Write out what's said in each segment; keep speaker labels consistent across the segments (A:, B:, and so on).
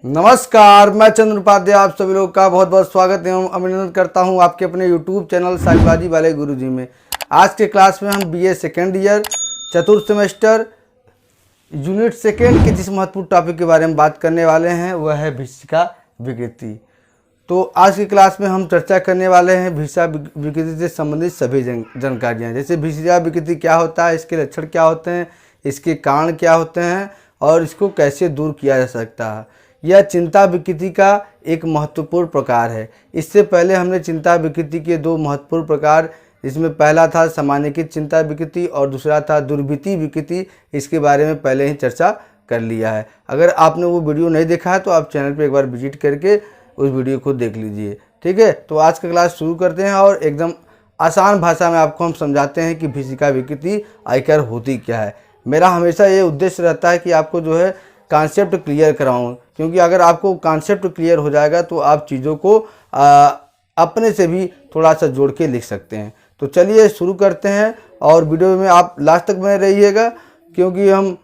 A: नमस्कार, मैं चंद्र उपाध्याय आप सभी लोग का बहुत बहुत स्वागत एवं अभिनंदन करता हूं आपके अपने YouTube चैनल साइबाजी वाले गुरुजी में। आज के क्लास में हम BA सेकेंड ईयर चतुर्थ सेमेस्टर यूनिट सेकेंड के जिस महत्वपूर्ण टॉपिक के बारे में बात करने वाले हैं वह है भिषिका विकृति। तो आज की क्लास में हम चर्चा करने वाले हैं भिषिका विकृति से संबंधित सभी जानकारियाँ, जैसे भिषिका विकृति क्या होता है, इसके लक्षण क्या होते हैं, इसके कारण क्या होते हैं और इसको कैसे दूर किया जा सकता है। यह चिंता विकृति का एक महत्वपूर्ण प्रकार है। इससे पहले हमने चिंता विकृति के दो महत्वपूर्ण प्रकार, इसमें पहला था सामान्यीकृत चिंता विकृति और दूसरा था दुर्वृत्तीय विकृति, इसके बारे में पहले ही चर्चा कर लिया है। अगर आपने वो वीडियो नहीं देखा है तो आप चैनल पर एक बार विजिट करके उस वीडियो को देख लीजिए। ठीक है, तो आज का क्लास शुरू करते हैं और एकदम आसान भाषा में आपको हम समझाते हैं कि भिषिका विकृति आखिर होती क्या है। मेरा हमेशा ये उद्देश्य रहता है कि आपको जो है कॉन्सेप्ट क्लियर कराऊं, क्योंकि अगर आपको कॉन्सेप्ट क्लियर हो जाएगा तो आप चीज़ों को अपने से भी थोड़ा सा जोड़ के लिख सकते हैं। तो चलिए शुरू करते हैं और वीडियो में आप लास्ट तक बने रहिएगा, क्योंकि हम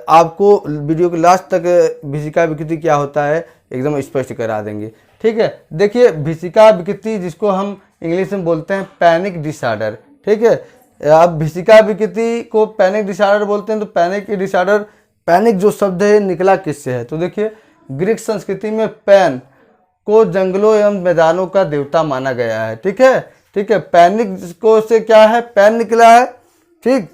A: आपको वीडियो के लास्ट तक भिषिका विकृति क्या होता है एकदम स्पष्ट करा देंगे। ठीक है, देखिए भिषिका विकृति जिसको हम इंग्लिश में बोलते हैं पैनिक डिसऑर्डर। ठीक है, अब भिषिका विकृति को पैनिक डिसऑर्डर बोलते हैं। तो पैनिक डिसऑर्डर, पैनिक जो शब्द है निकला किससे है, तो देखिए ग्रीक संस्कृति में पैन को जंगलों एवं मैदानों का देवता माना गया है। ठीक है, पैनिक को से क्या है, पैन निकला है। ठीक,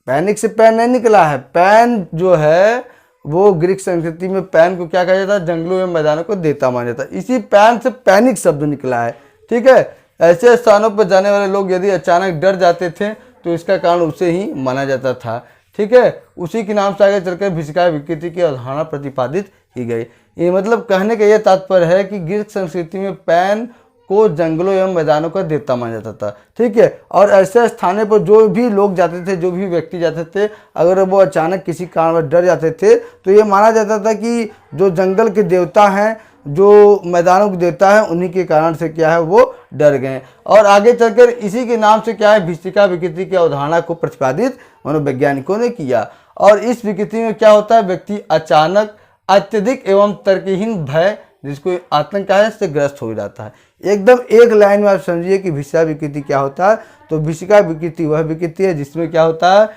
A: पैनिक से पैन नहीं निकला है। पैन जो है वो ग्रीक संस्कृति में पैन को क्या कहा जाता है, जंगलों एवं मैदानों को देवता माना जाता है। इसी पैन से पैनिक शब्द निकला है। ठीक है, ऐसे स्थानों पर जाने वाले लोग यदि अचानक डर जाते थे तो इसका कारण उसे ही माना जाता था। ठीक है, उसी के नाम से आगे चलकर भिषिका विकृति की अवधारणा प्रतिपादित की गई। ये मतलब कहने का यह तात्पर्य है कि ग्रीक संस्कृति में पैन को जंगलों एवं मैदानों का देवता माना जाता था। ठीक है, और ऐसे स्थानों पर जो भी लोग जाते थे, जो भी व्यक्ति जाते थे, अगर वो अचानक किसी कारणवश डर जाते थे तो ये माना जाता था कि जो जंगल के देवता हैं, जो मैदानों के देवता है, उन्हीं के कारण से क्या है वो डर गए। और आगे चलकर इसी के नाम से क्या है भिषिका विकृति की अवधारणा को प्रतिपादित मनोवैज्ञानिकों ने किया। और इस विकृति में क्या होता है, व्यक्ति अचानक अत्यधिक एवं तर्कहीन भय, जिसको आतंक है, से ग्रस्त हो जाता है। एकदम एक लाइन में आप समझिए कि भिषिका विकृति क्या होता है। तो भिषिका विकृति वह विकृति है जिसमें क्या होता है,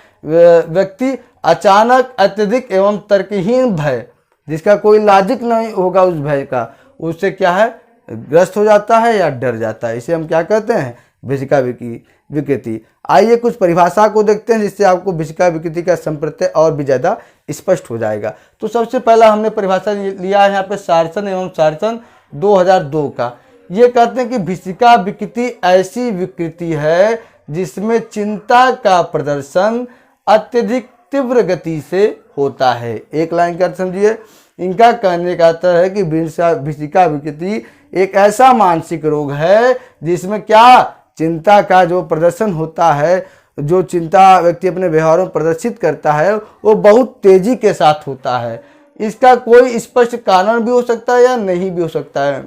A: व्यक्ति अचानक अत्यधिक एवं तर्कहीन भय, जिसका कोई लॉजिक नहीं होगा उस भय का, उससे क्या है ग्रस्त हो जाता है या डर जाता है। इसे हम क्या कहते हैं, भिषिका विकृति। आइए कुछ परिभाषा को देखते हैं जिससे आपको भिषिका विकृति का संप्रत्यय और भी ज़्यादा स्पष्ट हो जाएगा। तो सबसे पहला हमने परिभाषा लिया है यहाँ पे सार्सन एवं सार्सन 2002 का। ये कहते हैं कि भिषिका विकृति ऐसी विकृति है जिसमें चिंता का प्रदर्शन अत्यधिक तीव्र गति से होता है। एक लाइन का समझिए, इनका कहने का अर्थ है कि भिषिका विकृति एक ऐसा मानसिक रोग है जिसमें क्या चिंता का जो प्रदर्शन होता है, जो चिंता व्यक्ति अपने व्यवहारों में प्रदर्शित करता है, वो बहुत तेजी के साथ होता है। इसका कोई स्पष्ट कारण भी हो सकता है या नहीं भी हो सकता है।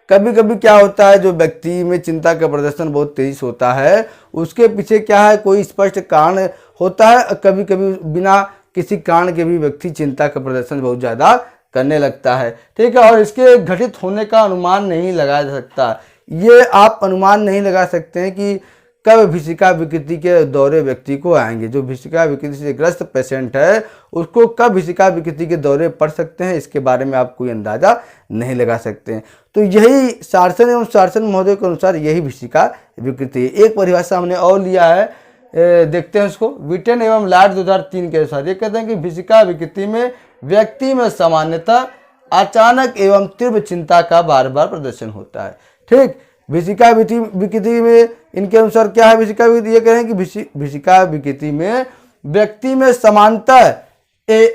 A: कभी कभी क्या होता है, जो व्यक्ति में चिंता का प्रदर्शन बहुत तेजी से होता है, उसके पीछे क्या है कोई स्पष्ट कारण होता है। कभी कभी बिना किसी कारण के भी व्यक्ति चिंता का प्रदर्शन बहुत ज़्यादा करने लगता है। ठीक है, और इसके घटित होने का अनुमान नहीं लगाया जा सकता। ये आप अनुमान नहीं लगा सकते हैं कि कब भिषिका विकृति के दौरे व्यक्ति को आएंगे। जो भिषिका विकृति से ग्रस्त पेशेंट है उसको कब भिषिका विकृति के दौरे पड़ सकते हैं, इसके बारे में आप कोई अंदाजा नहीं लगा सकते हैं। तो यही सार्सन एवं सार्सन महोदय के अनुसार यही भिषिका विकृति है। एक परिभाषा हमने और लिया है, देखते हैं उसको। विटेन एवं लाड 2003 के अनुसार ये कहते हैं कि भिषिका विकृति में व्यक्ति में सामान्यतः अचानक एवं तीव्र चिंता का बार बार प्रदर्शन होता है। ठीक, भिषिका विकृति में इनके अनुसार क्या है, भिषिका विकृति ये कह रहे हैं कि भिषिका विकृति में व्यक्ति में सामान्यतः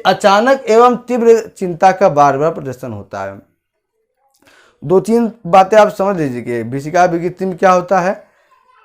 A: अचानक एवं तीव्र चिंता का बार बार प्रदर्शन होता है। दो तीन बातें आप समझ लीजिए। भिषिका विकृति में क्या होता है,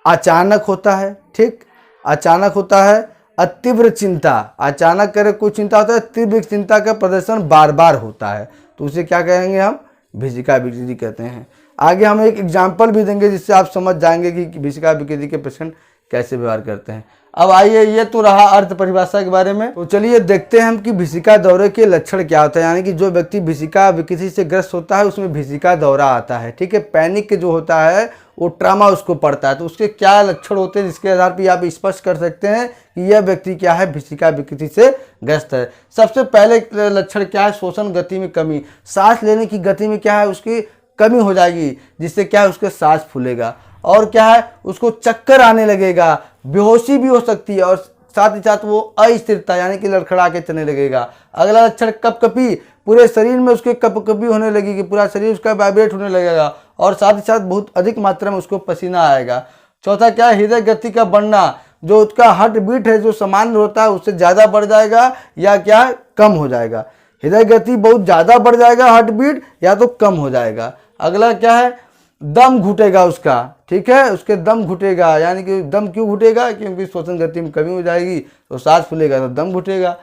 A: अचानक होता है। ठीक, अचानक होता है, अतीव्र चिंता, अचानक करे कोई चिंता होता है, तीव्र चिंता का प्रदर्शन बार बार होता है, तो उसे क्या कहेंगे हम, भिषिका विकृति कहते हैं। आगे हम एक एग्जाम्पल भी देंगे जिससे आप समझ जाएंगे कि भिषिका विकृति के पेशेंट कैसे व्यवहार करते हैं। अब आइए, ये तो रहा अर्थ परिभाषा के बारे में। तो चलिए देखते हैं हम कि भिसिका दौरे के लक्षण क्या होता है। यानी कि जो व्यक्ति भिसिका विकृति से ग्रस्त होता है उसमें भिसिका दौरा आता है, ठीक है। पैनिक जो होता है वो ट्रामा उसको पड़ता है, तो उसके क्या लक्षण होते हैं जिसके आधार पर आप स्पष्ट कर सकते हैं कि यह व्यक्ति क्या है, भिसिका विकृति से ग्रस्त है। सबसे पहले लक्षण क्या है, श्वसन गति में कमी। सांस लेने की गति में क्या है, उसकी कमी हो जाएगी, जिससे क्या है उसके सांस फूलेगा। और क्या है, उसको चक्कर आने लगेगा, बेहोशी भी हो सकती है, और साथ ही साथ वो अस्थिरता यानी कि लड़खड़ा के चलने लगेगा। अगला लक्षण कपकपी, पूरे शरीर में उसके कपकपी होने लगेगी, पूरा शरीर उसका वाइब्रेट होने लगेगा, और साथ ही साथ बहुत अधिक मात्रा में उसको पसीना आएगा। चौथा क्या है, हृदय गति का बढ़ना, जो उसका हार्ट बीट है जो सामान्य होता है उससे ज़्यादा बढ़ जाएगा या क्या कम हो जाएगा। हृदय गति बहुत ज़्यादा बढ़ जाएगा, हार्ट बीट, या तो कम हो जाएगा। अगला क्या है, दम घुटेगा उसका, ठीक है, उसके दम घुटेगा। यानी कि दम क्यों घुटेगा, क्योंकि श्वसन गति में कमी हो जाएगी तो सांस फूलेगा तो दम घुटेगा।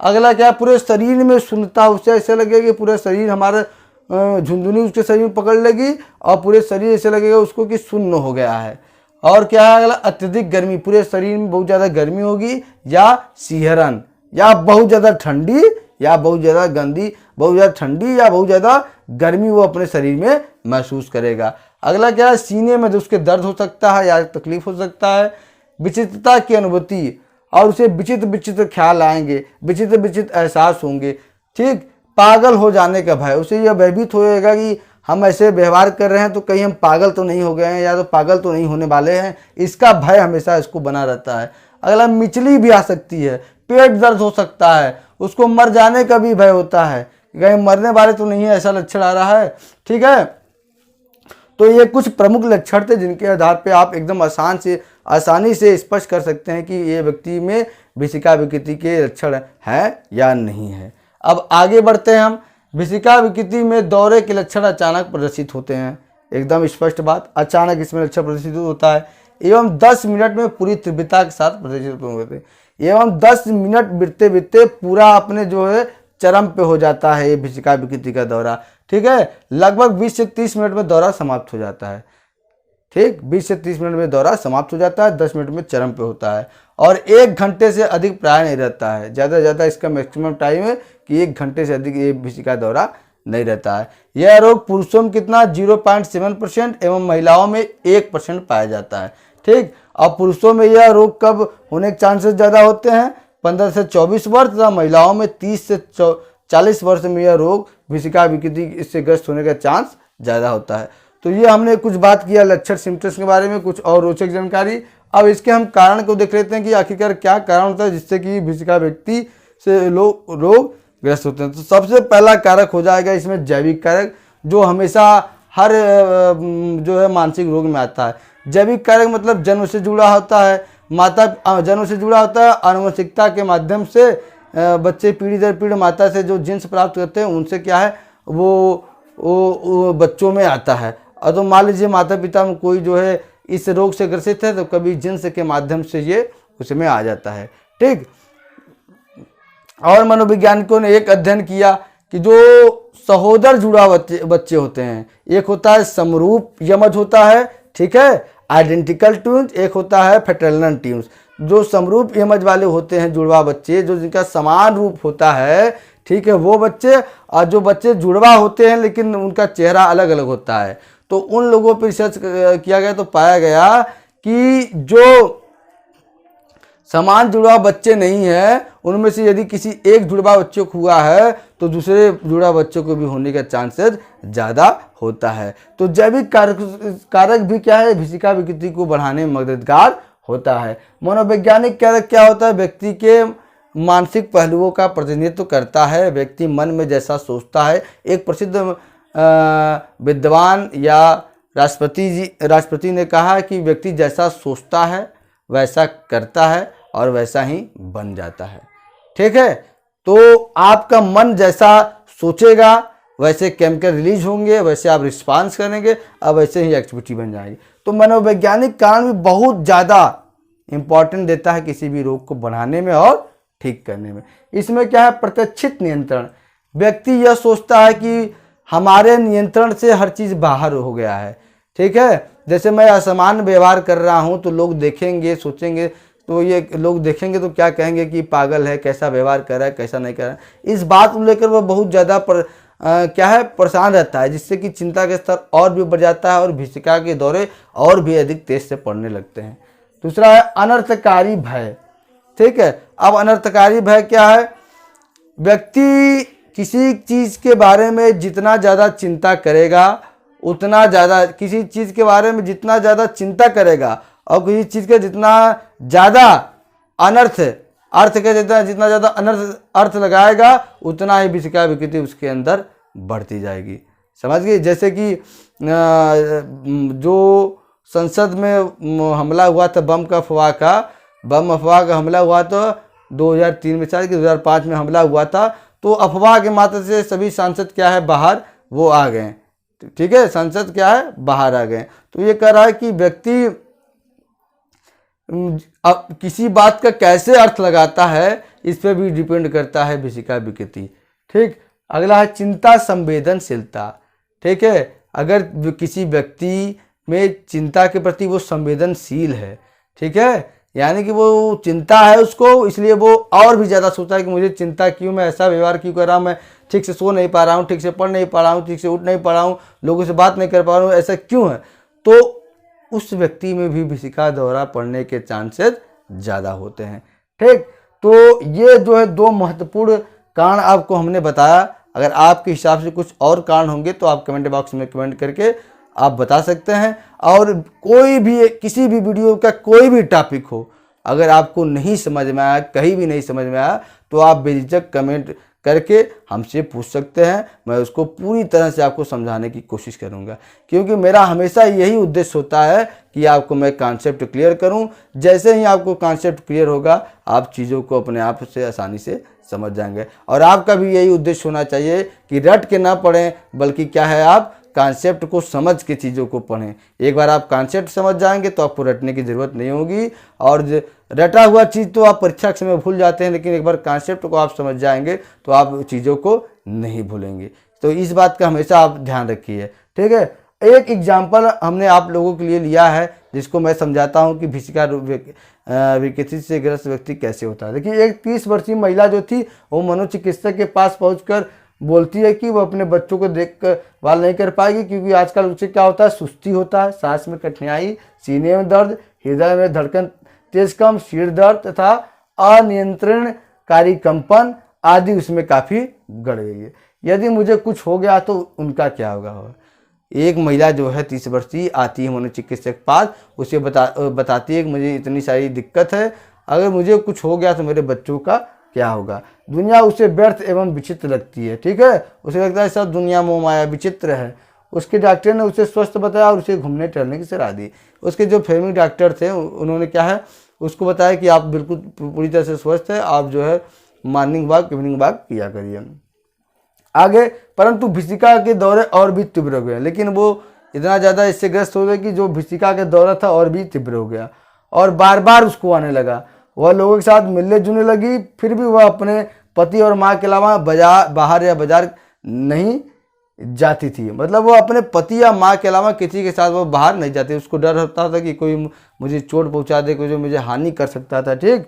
A: अगला क्या है, पूरे शरीर में शून्यता, उससे ऐसे लगेगा कि पूरा शरीर हमारा झुंझुनी उसके शरीर में पकड़ लेगी और पूरे शरीर ऐसे लगेगा उसको कि शून्य हो गया है। और क्या है अगला, अत्यधिक गर्मी, पूरे शरीर में बहुत ज़्यादा गर्मी होगी, या सिहरन, या बहुत ज़्यादा ठंडी या बहुत ज़्यादा गंदी, बहुत ज़्यादा ठंडी या बहुत ज़्यादा गर्मी वो अपने शरीर में महसूस करेगा। अगला क्या है, सीने में जो उसके दर्द हो सकता है या तकलीफ हो सकता है। विचित्रता की अनुभूति, और उसे विचित्र विचित्र ख्याल आएंगे, विचित्र विचित्र एहसास होंगे, ठीक। पागल हो जाने का भय, उसे यह भयभीत होएगा कि हम ऐसे व्यवहार कर रहे हैं तो कहीं हम पागल तो नहीं हो गए हैं या तो पागल तो नहीं होने वाले हैं, इसका भय हमेशा इसको बना रहता है। अगला मिचली भी आ सकती है, पेट दर्द हो सकता है, उसको मर जाने का भी भय होता है, कहीं मरने वाले तो नहीं है ऐसा लक्षण आ रहा है, ठीक है। तो ये कुछ प्रमुख लक्षण थे जिनके आधार पे आप एकदम आसानी से स्पष्ट कर सकते हैं कि ये व्यक्ति में भिसिका विकृति के लक्षण हैं या नहीं है। अब आगे बढ़ते हैं हम। भिसिका विकृति में दौरे के लक्षण अचानक प्रदर्शित होते हैं, एकदम स्पष्ट बात, अचानक इसमें लक्षण प्रदर्शित होता है, एवं 10 मिनट में पूरी तीव्रता के साथ प्रदर्शित होते हैं, एवं 10 मिनट बीतते बीतते पूरा अपने जो है चरम पे हो जाता है ये भिसिका विकृति का दौरा, ठीक है। लगभग 20 से 30 मिनट में दौरा समाप्त हो जाता है, ठीक, 20 से 30 मिनट में दौरा समाप्त हो जाता है, 10 मिनट में चरम पे होता है, और 1 घंटे से अधिक प्राय नहीं रहता है। ज़्यादा से ज़्यादा इसका मैक्सिमम टाइम है कि 1 घंटे से अधिक ये भिसिका दौरा नहीं रहता है। यह रोग पुरुषों में कितना 0.7% एवं महिलाओं में 1% पाया जाता है, ठीक। और पुरुषों में यह रोग कब होने के चांसेस ज़्यादा होते हैं, 15 से 24 वर्ष, तथा महिलाओं में 30 से 40 वर्ष में यह रोग भिसिका विकृति इससे ग्रस्त होने का चांस ज़्यादा होता है। तो ये हमने कुछ बात किया लक्षण सिम्टम्स के बारे में, कुछ और रोचक जानकारी। अब इसके हम कारण को देख लेते हैं कि आखिरकार क्या कारण होता है जिससे कि भिसिका व्यक्ति से रोग ग्रस्त होते हैं। तो सबसे पहला कारक हो जाएगा इसमें जैविक कारक, जो हमेशा हर जो है मानसिक रोग में आता है। जैविक कारक मतलब जन्म से जुड़ा होता है, जन्म से जुड़ा होता है, आनुवंशिकता के माध्यम से बच्चे पीढ़ी दर पीढ़ी माता से जो जीन्स प्राप्त करते हैं उनसे क्या है वो बच्चों में आता है। और तो मान लीजिए माता पिता में कोई जो है इस रोग से ग्रसित है तो कभी जीन्स के माध्यम से ये उसमें आ जाता है, ठीक। और मनोवैज्ञानिकों ने एक अध्ययन किया कि जो सहोदर जुड़ा बच्चे होते हैं, एक होता है समरूप यमज होता है, ठीक है, आइडेंटिकल ट्विंस, एक होता है फ्रेटर्नल ट्विंस। जो समरूप यमज वाले होते हैं जुड़वा बच्चे, जो जिनका समान रूप होता है, ठीक है, वो बच्चे, और जो बच्चे जुड़वा होते हैं लेकिन उनका चेहरा अलग अलग होता है, तो उन लोगों पर रिसर्च किया गया तो पाया गया कि जो समान जुड़वा बच्चे नहीं है उनमें से यदि किसी एक जुड़वा बच्चे को हुआ है तो दूसरे जुड़वा बच्चों को भी होने का चांसेस ज़्यादा होता है। तो जैविक कारक भी क्या है, भिसिका विकृति को बढ़ाने में मददगार होता है। मनोवैज्ञानिक कारक क्या होता है, व्यक्ति के मानसिक पहलुओं का प्रतिनिधित्व करता है, व्यक्ति मन में जैसा सोचता है। एक प्रसिद्ध विद्वान या राष्ट्रपति ने कहा कि व्यक्ति जैसा सोचता है वैसा करता है और वैसा ही बन जाता है, ठीक है। तो आपका मन जैसा सोचेगा वैसे केमिकल रिलीज होंगे, वैसे आप रिस्पांस करेंगे और वैसे ही एक्टिविटी बन जाएगी। तो मनोवैज्ञानिक कारण भी बहुत ज़्यादा इम्पॉर्टेंट देता है किसी भी रोग को बढ़ाने में और ठीक करने में। इसमें क्या है, प्रत्यक्षित नियंत्रण। व्यक्ति यह सोचता है कि हमारे नियंत्रण से हर चीज़ बाहर हो गया है, ठीक है। जैसे मैं असामान्य व्यवहार कर रहा हूँ तो लोग देखेंगे, सोचेंगे, तो ये लोग देखेंगे तो क्या कहेंगे कि पागल है, कैसा व्यवहार कर रहा है, कैसा नहीं कर रहा है। इस बात को लेकर वह बहुत ज़्यादा क्या है परेशान रहता है, जिससे कि चिंता का स्तर और भी बढ़ जाता है और भीषिका के दौरे और भी अधिक तेज से पड़ने लगते हैं। दूसरा है अनर्थकारी भय। ठीक है, अब अनर्थकारी भय क्या है? व्यक्ति किसी चीज़ के बारे में जितना ज़्यादा चिंता करेगा, उतना ज़्यादा किसी चीज़ के बारे में जितना ज़्यादा चिंता करेगा और किसी चीज़ का जितना ज़्यादा अर्थ के जितना ज़्यादा अनर्थ अर्थ लगाएगा, उतना ही भीषिका विकृति उसके अंदर बढ़ती जाएगी। समझ गए? जैसे कि जो संसद में हमला हुआ था बम अफवाह का हमला हुआ तो 2003 में, शायद कि 2005 में हमला हुआ था। तो अफवाह के मात्र से सभी सांसद क्या है बाहर वो आ गए। ठीक है, सांसद क्या है बाहर आ गए। तो ये कह रहा है कि व्यक्ति अब किसी बात का कैसे अर्थ लगाता है इस पर भी डिपेंड करता है भीषिका विकृति। ठीक, अगला है चिंता संवेदनशीलता। ठीक है, अगर किसी व्यक्ति में चिंता के प्रति वो संवेदनशील है, ठीक है, यानी कि वो चिंता है उसको, इसलिए वो और भी ज़्यादा सोचता है कि मुझे चिंता क्यों, मैं ऐसा व्यवहार क्यों कर रहा हूँ, मैं ठीक से सो नहीं पा रहा हूँ, ठीक से पढ़ नहीं पा रहा हूँ, ठीक से उठ नहीं पा रहा हूँ, लोगों से बात नहीं कर पा रहा हूँ, ऐसा क्यों है? तो उस व्यक्ति में भी भीषिका दौरा पड़ने के चांसेस ज़्यादा होते हैं। ठीक, तो ये जो है दो महत्वपूर्ण कारण आपको हमने बताया। अगर आपके हिसाब से कुछ और कारण होंगे तो आप कमेंट बॉक्स में कमेंट करके आप बता सकते हैं। और कोई भी किसी भी वीडियो का कोई भी टॉपिक हो, अगर आपको नहीं समझ में आया, कहीं भी नहीं समझ में आया, तो आप बेझिझक कमेंट करके हमसे पूछ सकते हैं। मैं उसको पूरी तरह से आपको समझाने की कोशिश करूंगा, क्योंकि मेरा हमेशा यही उद्देश्य होता है कि आपको मैं कॉन्सेप्ट क्लियर करूं। जैसे ही आपको कॉन्सेप्ट क्लियर होगा, आप चीज़ों को अपने आप से आसानी से समझ जाएंगे। और आपका भी यही उद्देश्य होना चाहिए कि रट के ना पढ़ें, बल्कि क्या है आप कॉन्सेप्ट को समझ के चीज़ों को पढ़ें। एक बार आप कॉन्सेप्ट समझ जाएंगे तो आपको रटने की ज़रूरत नहीं होगी। और रटा हुआ चीज़ तो आप परीक्षा के समय भूल जाते हैं, लेकिन एक बार कॉन्सेप्ट को आप समझ जाएंगे तो आप चीज़ों को नहीं भूलेंगे। तो इस बात का हमेशा आप ध्यान रखिए। ठीक है, एक एग्जाम्पल हमने आप लोगों के लिए लिया है, जिसको मैं समझाता हूँ कि भीषिका विकृति से ग्रस्त व्यक्ति कैसे होता है। देखिए, एक 30 वर्षीय महिला जो थी वो मनोचिकित्सक के पास पहुँचकर बोलती है कि वो अपने बच्चों को देख कर वाल नहीं कर पाएगी, क्योंकि आजकल उससे क्या होता है, सुस्ती होता है, सांस में कठिनाई, सीने में दर्द, हृदय में धड़कन तेज कम, सिर दर्द तथा अनियंत्रणकारी कंपन आदि उसमें काफ़ी बढ़ गई है। यदि मुझे कुछ हो गया तो उनका क्या होगा? एक महिला जो है 30 वर्षीय आती है मनोचिकित्सक के पास, उसे बताती है कि मुझे इतनी सारी दिक्कत है, अगर मुझे कुछ हो गया तो मेरे बच्चों का क्या होगा? दुनिया उसे व्यर्थ एवं विचित्र लगती है। ठीक है, उसे लगता है सब दुनिया मोह माया विचित्र है। उसके डॉक्टर ने उसे स्वस्थ बताया और उसे घूमने टहलने की सलाह दी। उसके जो फैमिली डॉक्टर थे उन्होंने क्या है उसको बताया कि आप बिल्कुल पूरी तरह से स्वस्थ है, आप जो है मॉर्निंग वॉक इवनिंग वॉक किया करिए आगे। परंतु भीषिका के दौरे और भी तीव्र हो गए, लेकिन वो इतना ज़्यादा इससे ग्रस्त हो गए कि जो भीषिका का दौरा था और भी तीव्र हो गया और बार बार उसको आने लगा। वह लोगों के साथ मिलने जुलने लगी, फिर भी वह अपने पति और माँ के अलावा बाहर या बाजार नहीं जाती थी। मतलब वो अपने पति या माँ के अलावा किसी के साथ वो बाहर नहीं जाती। उसको डर होता था कि कोई मुझे चोट पहुँचा दे, कोई जो मुझे हानि कर सकता था। ठीक,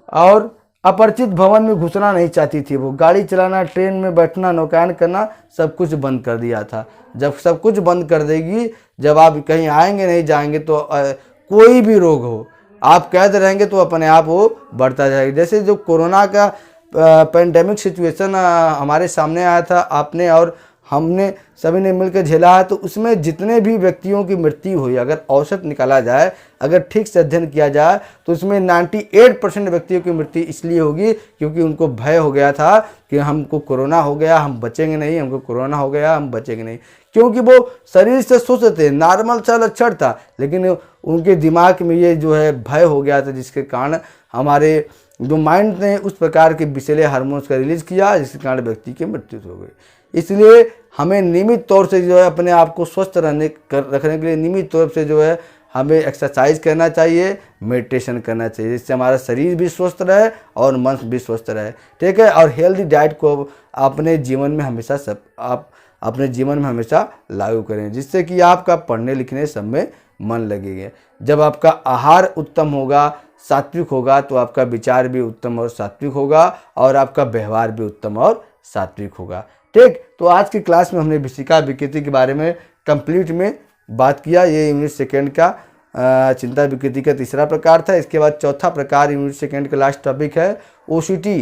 A: और अपरिचित भवन में घुसना नहीं चाहती थी। वो गाड़ी चलाना, ट्रेन में बैठना, नौकायन करना सब कुछ बंद कर दिया था। जब सब कुछ बंद कर देगी, जब आप कहीं आएंगे नहीं जाएंगे तो कोई भी रोग हो आप कैद रहेंगे तो अपने आप वो बढ़ता जाएगा। जैसे जो कोरोना का पेंडेमिक सिचुएशन हमारे सामने आया था, आपने और हमने सभी ने मिलकर झेला है, तो उसमें जितने भी व्यक्तियों की मृत्यु हुई, अगर औसत निकाला जाए, अगर ठीक से अध्ययन किया जाए, तो उसमें 98% व्यक्तियों की मृत्यु इसलिए होगी क्योंकि उनको भय हो गया था कि हमको कोरोना हो गया, हम बचेंगे नहीं, हमको कोरोना हो गया, हम बचेंगे नहीं। क्योंकि वो शरीर से सोचते थे, नॉर्मल सा लक्षण था, लेकिन उनके दिमाग में ये जो है भय हो गया था, जिसके कारण हमारे जो माइंड ने उस प्रकार के विषैले हार्मोन्स का रिलीज किया, जिसके कारण व्यक्ति की मृत्यु हो गई। इसलिए हमें नियमित तौर से जो है अपने आप को स्वस्थ रखने के लिए नियमित तौर से जो है हमें एक्सरसाइज करना चाहिए, मेडिटेशन करना चाहिए, जिससे हमारा शरीर भी स्वस्थ रहे और मन भी स्वस्थ रहे। ठीक है, और हेल्दी डाइट को अपने जीवन में हमेशा आप अपने जीवन में हमेशा लागू करें, जिससे कि आपका पढ़ने लिखने सब में मन लगेगा। जब आपका आहार उत्तम होगा, सात्विक होगा तो आपका विचार भी उत्तम और सात्विक होगा और आपका व्यवहार भी उत्तम और सात्विक होगा। ठीक, तो आज की क्लास में हमने विशिका विकृति के बारे में कंप्लीट में बात किया। ये यूनिट सेकेंड का चिंता विकृति का तीसरा प्रकार था। इसके बाद चौथा प्रकार यूनिट सेकेंड का लास्ट टॉपिक है ओसीटी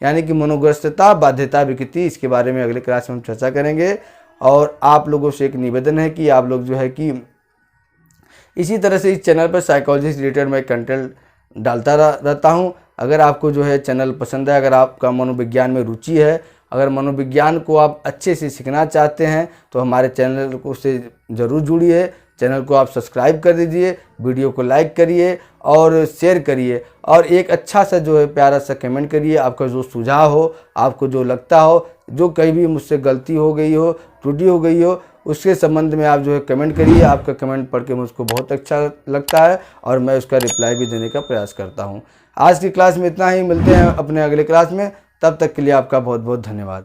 A: यानी कि मनोग्रस्तता बाध्यता विकृति। इसके बारे में अगले क्लास में हम चर्चा करेंगे। और आप लोगों से एक निवेदन है कि आप लोग जो है कि इसी तरह से इस चैनल पर साइकोलॉजी से रिलेटेड मैं कंटेंट डालता रहता हूं। अगर आपको जो है चैनल पसंद है, अगर आपका मनोविज्ञान में रुचि है, अगर मनोविज्ञान को आप अच्छे से सीखना चाहते हैं तो हमारे चैनल को से ज़रूर जुड़िए। चैनल को आप सब्सक्राइब कर दीजिए, वीडियो को लाइक करिए और शेयर करिए और एक अच्छा सा जो है प्यारा सा कमेंट करिए। आपका जो सुझाव हो, आपको जो लगता हो, जो कहीं भी मुझसे गलती हो गई हो, त्रुटि हो गई हो, उसके संबंध में आप जो है कमेंट करिए। आपका कमेंट पढ़ के मुझको बहुत अच्छा लगता है और मैं उसका रिप्लाई भी देने का प्रयास करता हूँ। आज की क्लास में इतना ही, मिलते हैं अपने अगले क्लास में। तब तक के लिए आपका बहुत बहुत धन्यवाद।